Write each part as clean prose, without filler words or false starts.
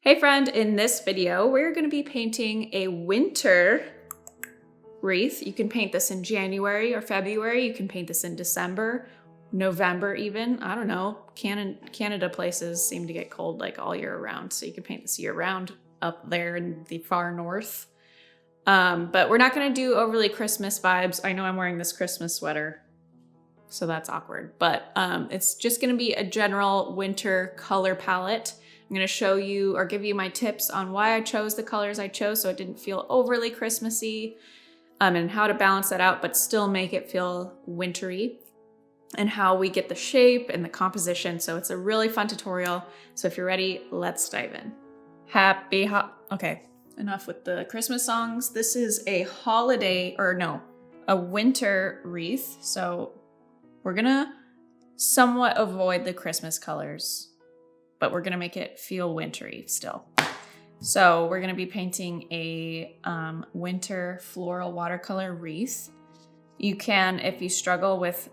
Hey friend, in this video, we're gonna be painting a winter wreath. You can paint this in January or February. You can paint this in December, November even. I don't know. Canada places seem to get cold like all year round. So you can paint this year round up there in the far north. But we're not gonna do overly Christmas vibes. I know I'm wearing this Christmas sweater, so that's awkward. But it's just gonna be a general winter color palette. I'm gonna show you or give you my tips on why I chose the colors I chose so it didn't feel overly Christmassy, and how to balance that out but still make it feel wintry, and how we get the shape and the composition. So it's a really fun tutorial. So if you're ready, let's dive in. Okay, enough with the Christmas songs. This is a a winter wreath. So we're gonna somewhat avoid the Christmas colors, but we're gonna make it feel wintry still. So we're gonna be painting a winter floral watercolor wreath. You can, if you struggle with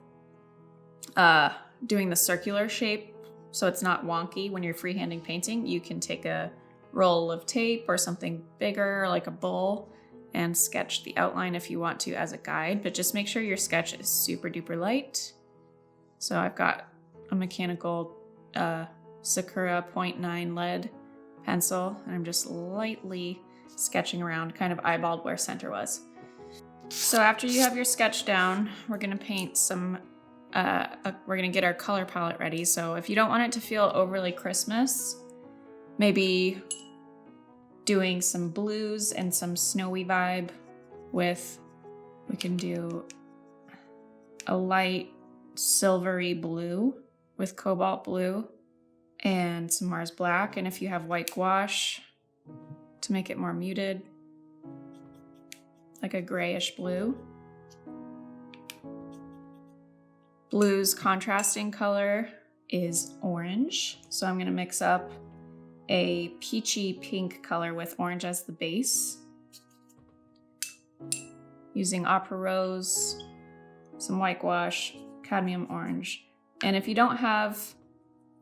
doing the circular shape so it's not wonky when you're freehanding painting, you can take a roll of tape or something bigger like a bowl and sketch the outline if you want to as a guide, but just make sure your sketch is super duper light. So I've got a mechanical Sakura 0.9 lead pencil, and I'm just lightly sketching around, kind of eyeballed where center was. So after you have your sketch down, we're gonna paint some, we're gonna get our color palette ready. So if you don't want it to feel overly Christmas, maybe doing some blues and some snowy vibe we can do a light silvery blue with cobalt blue and some Mars black. And if you have white gouache to make it more muted, like a grayish blue. Blue's contrasting color is orange. So I'm gonna mix up a peachy pink color with orange as the base. Using Opera Rose, some white gouache, cadmium orange. And if you don't have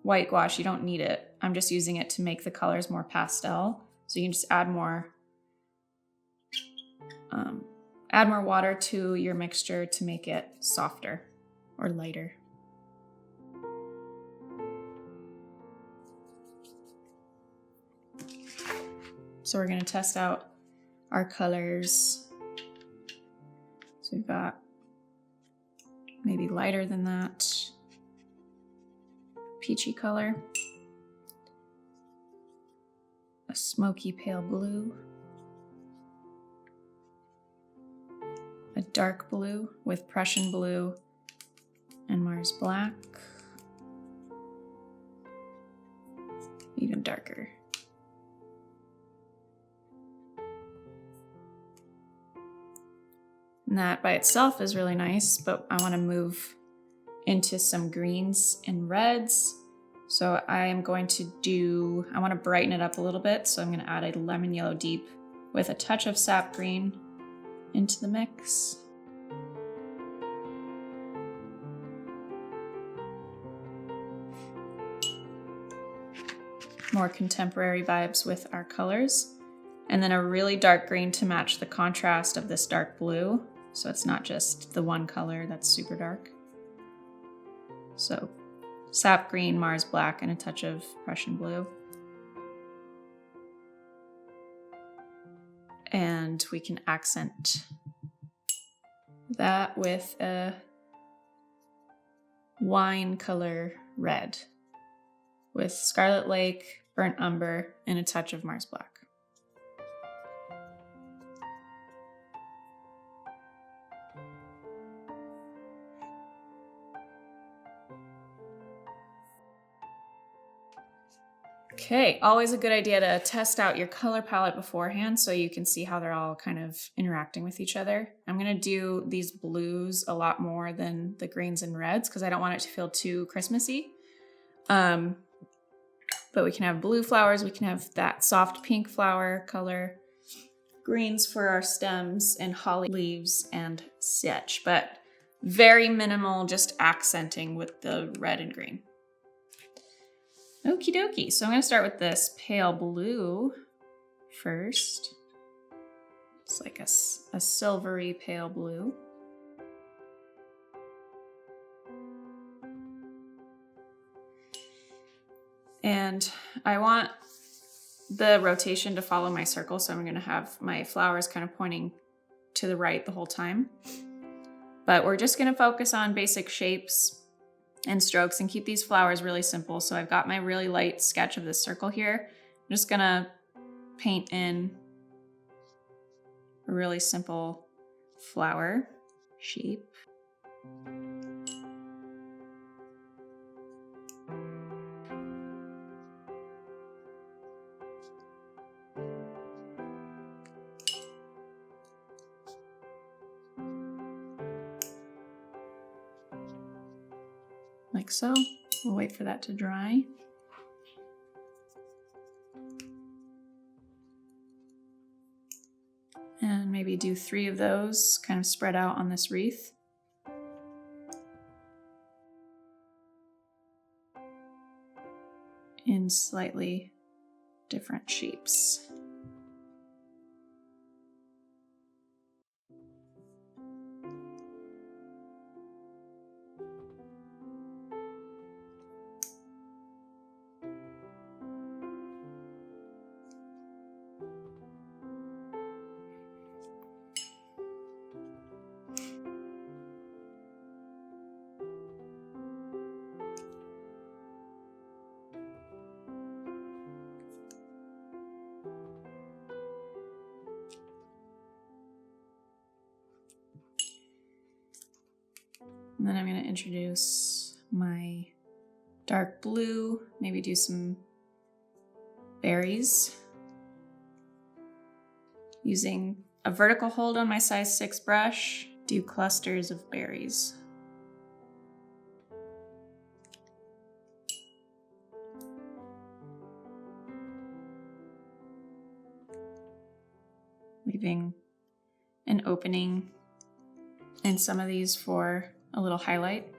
white gouache, you don't need it. I'm just using it to make the colors more pastel. So you can just add more water to your mixture to make it softer or lighter. So we're gonna test out our colors. So we've got maybe lighter than that peachy color, a smoky pale blue, a dark blue with Prussian blue and Mars black, even darker. And that by itself is really nice, but I want to move into some greens and reds. So I am going to I want to brighten it up a little bit. So I'm going to add a lemon yellow deep with a touch of sap green into the mix. More contemporary vibes with our colors. And then a really dark green to match the contrast of this dark blue. So it's not just the one color that's super dark. So sap green, Mars black, and a touch of Prussian blue. And we can accent that with a wine color red with Scarlet Lake, Burnt Umber, and a touch of Mars black. Okay, always a good idea to test out your color palette beforehand so you can see how they're all kind of interacting with each other. I'm gonna do these blues a lot more than the greens and reds because I don't want it to feel too Christmassy. But we can have blue flowers, we can have that soft pink flower color, greens for our stems, and holly leaves and sedge, but very minimal, just accenting with the red and green. Okie dokie. So I'm going to start with this pale blue first. It's like a silvery pale blue. And I want the rotation to follow my circle, so I'm going to have my flowers kind of pointing to the right the whole time. But we're just going to focus on basic shapes and strokes and keep these flowers really simple. So I've got my really light sketch of this circle here. I'm just going to paint in a really simple flower shape. Like so. We'll wait for that to dry. And maybe do 3 of those kind of spread out on this wreath. In slightly different shapes. And then I'm going to introduce my dark blue, maybe do some berries. Using a vertical hold on my size 6 brush, do clusters of berries. Leaving an opening in some of these for a little highlight.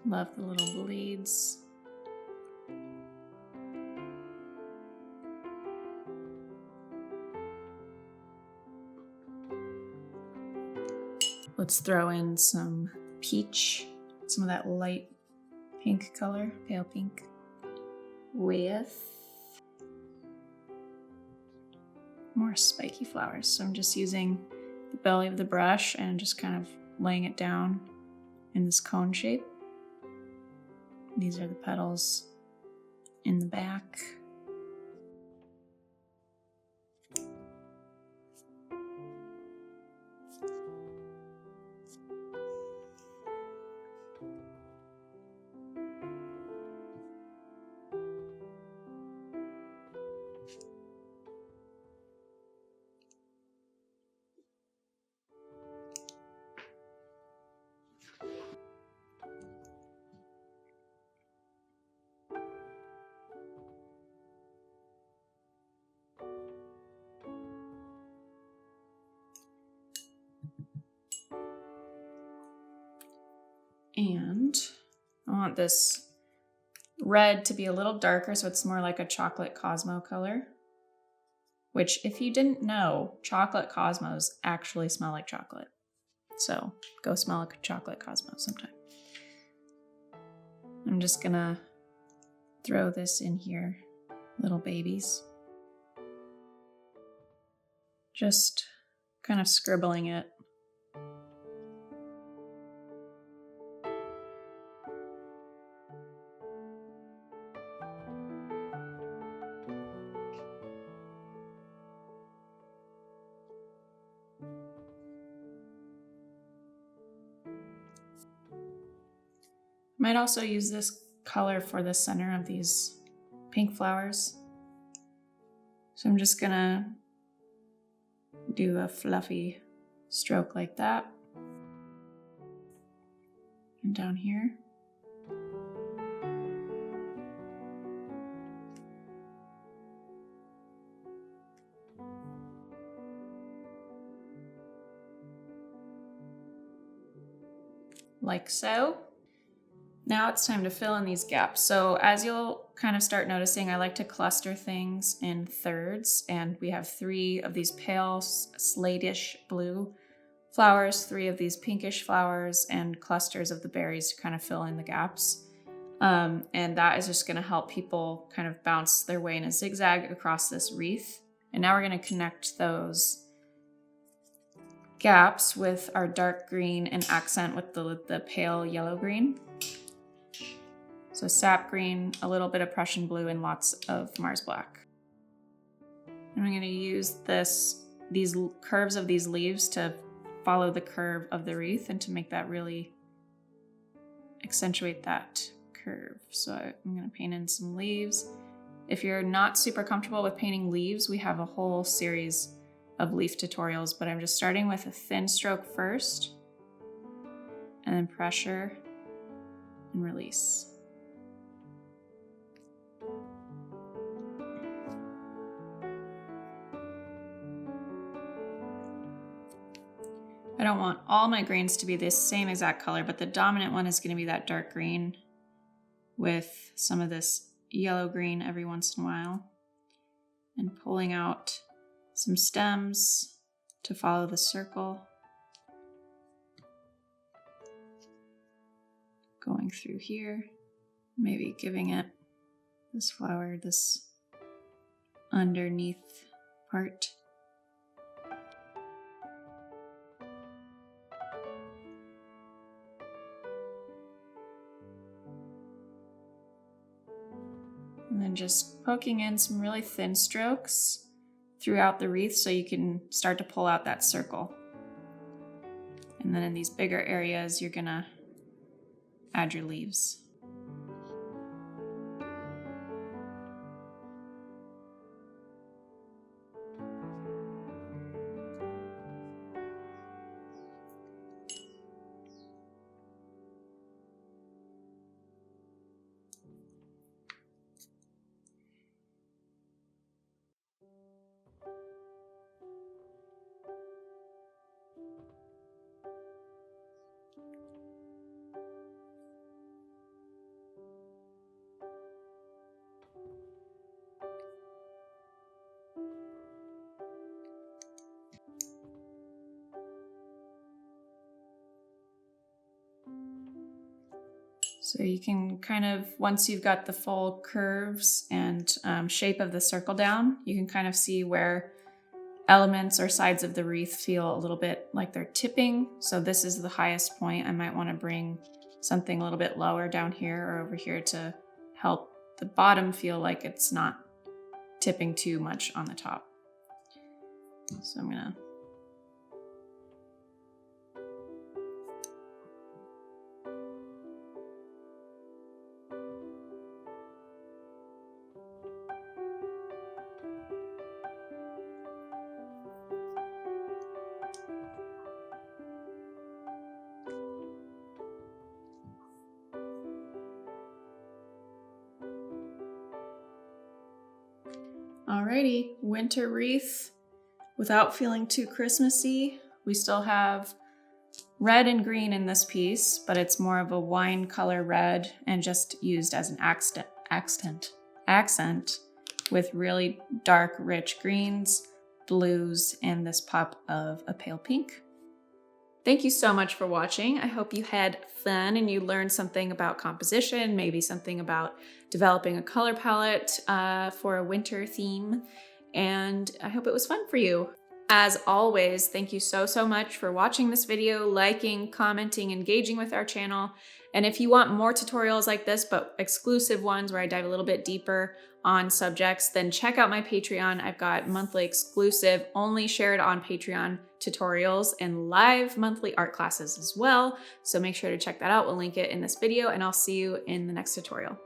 Love the little bleeds. Let's throw in some peach, some of that light pink color, pale pink, with more spiky flowers. So I'm just using the belly of the brush and just kind of laying it down in this cone shape. These are the petals in the back. And I want this red to be a little darker, so it's more like a chocolate Cosmo color. Which, if you didn't know, chocolate Cosmos actually smell like chocolate. So go smell a chocolate Cosmo sometime. I'm just gonna throw this in here, little babies. Just kind of scribbling it. Might also use this color for the center of these pink flowers. So I'm just gonna do a fluffy stroke like that. And down here. like so. Now it's time to fill in these gaps. So as you'll kind of start noticing, I like to cluster things in thirds, and we have 3 of these pale slatish blue flowers, 3 of these pinkish flowers, and clusters of the berries to kind of fill in the gaps. And that is just going to help people kind of bounce their way in a zigzag across this wreath. And now we're going to connect those gaps with our dark green and accent with the pale yellow green. So sap green, a little bit of Prussian blue, and lots of Mars black. And I'm going to use these curves of these leaves to follow the curve of the wreath and to make that really accentuate that curve. So I'm going to paint in some leaves. If you're not super comfortable with painting leaves, we have a whole series of leaf tutorials, but I'm just starting with a thin stroke first, and then pressure and release. I don't want all my greens to be the same exact color, but the dominant one is going to be that dark green with some of this yellow green every once in a while, and pulling out some stems to follow the circle, going through here, maybe giving it this flower this underneath part. And then just poking in some really thin strokes throughout the wreath so you can start to pull out that circle. And then in these bigger areas, you're gonna add your leaves. So you can kind of, once you've got the full curves and shape of the circle down, you can kind of see where elements or sides of the wreath feel a little bit like they're tipping. So this is the highest point. I might want to bring something a little bit lower down here or over here to help the bottom feel like it's not tipping too much on the top. So I'm gonna Alrighty, winter wreath without feeling too Christmassy. We still have red and green in this piece, but it's more of a wine color red and just used as an accent with really dark, rich greens, blues, and this pop of a pale pink. Thank you so much for watching. I hope you had fun and you learned something about composition, maybe something about developing a color palette for a winter theme, and I hope it was fun for you. As always, thank you so much for watching this video, liking, commenting, engaging with our channel. And if you want more tutorials like this, but exclusive ones where I dive a little bit deeper on subjects, then check out my Patreon. I've got monthly exclusive, only shared on Patreon tutorials and live monthly art classes as well. So make sure to check that out. We'll link it in this video, and I'll see you in the next tutorial.